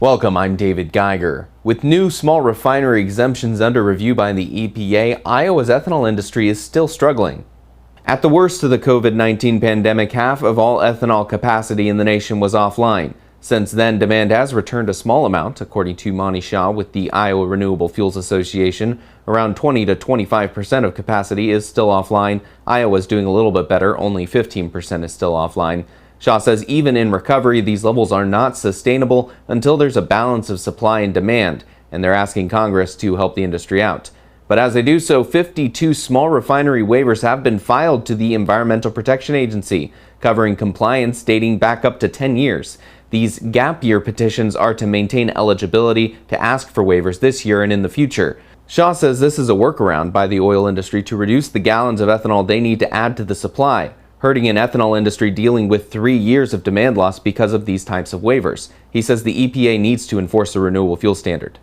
Welcome, I'm David Geiger. With new small refinery exemptions under review by the EPA, Iowa's ethanol industry is still struggling. At the worst of the COVID-19 pandemic, half of all ethanol capacity in the nation was offline. Since then, demand has returned a small amount, according to Monty Shaw with the Iowa Renewable Fuels Association. Around 20 to 25% of capacity is still offline. Iowa's doing a little bit better, only 15% is still offline. Shaw says even in recovery, these levels are not sustainable until there's a balance of supply and demand, and they're asking Congress to help the industry out. But as they do so, 52 small refinery waivers have been filed to the Environmental Protection Agency, covering compliance dating back up to 10 years. These gap year petitions are to maintain eligibility to ask for waivers this year and in the future. Shaw says this is a workaround by the oil industry to reduce the gallons of ethanol they need to add to the supply, hurting an ethanol industry dealing with 3 years of demand loss because of these types of waivers. He says the EPA needs to enforce the renewable fuel standard.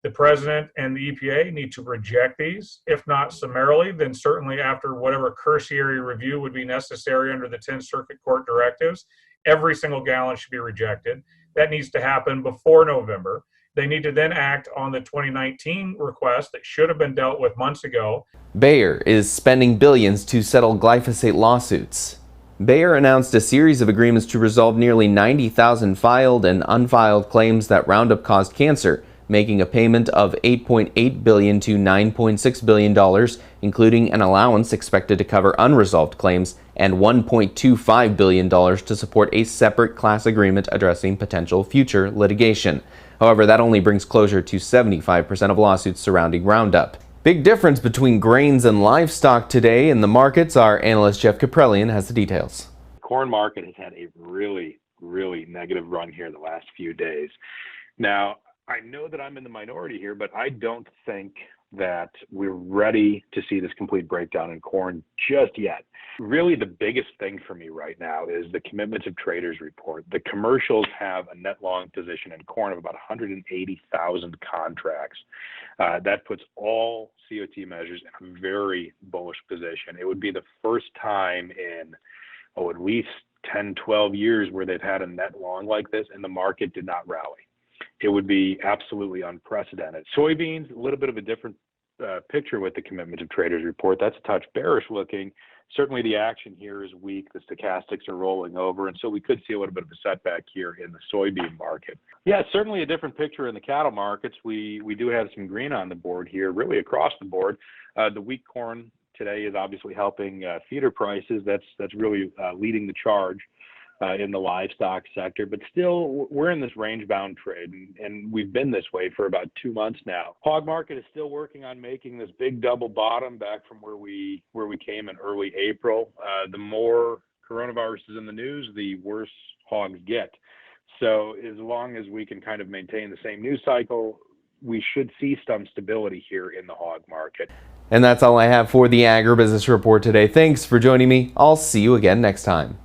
The president and the EPA need to reject these, if not summarily, then certainly after whatever cursory review would be necessary under the 10th Circuit Court directives. Every single gallon should be rejected. That needs to happen before November. They need to then act on the 2019 request that should have been dealt with months ago. Bayer is spending billions to settle glyphosate lawsuits. Bayer announced a series of agreements to resolve nearly 90,000 filed and unfiled claims that Roundup caused cancer, making a payment of $8.8 billion to $9.6 billion, including an allowance expected to cover unresolved claims, and $1.25 billion to support a separate class agreement addressing potential future litigation. However, that only brings closure to 75% of lawsuits surrounding Roundup. Big difference between grains and livestock today in the markets. Our analyst Jeff Caprellian has the details. The corn market has had a really negative run here the last few days. Now, I know that I'm in the minority here, but I don't think that we're ready to see this complete breakdown in corn just yet. Really, the biggest thing for me right now is the Commitments of Traders report. The commercials have a net long position in corn of about 180,000 contracts. That puts all COT measures in a very bullish position. It would be the first time in, at least 10, 12 years where they've had a net long like this and the market did not rally. It would be absolutely unprecedented. Soybeans, a little bit of a different picture with the Commitment of Traders report. That's a touch bearish looking. Certainly the action here is weak. The stochastics are rolling over, and so we could see a little bit of a setback here in the soybean market. Yeah, certainly a different picture in the cattle markets. We do have some green on the board here, really across the board. The wheat corn today is obviously helping feeder prices. That's really leading the charge in the livestock sector, but still we're in this range-bound trade, and we've been this way for about 2 months now. Hog market is still working on making this big double bottom back from where we came in early April. The more coronavirus is in the news, the worse hogs get. So as long as we can kind of maintain the same news cycle, we should see some stability here in the hog market. And that's all I have for the Agribiz Report today. Thanks for joining me. I'll see you again next time.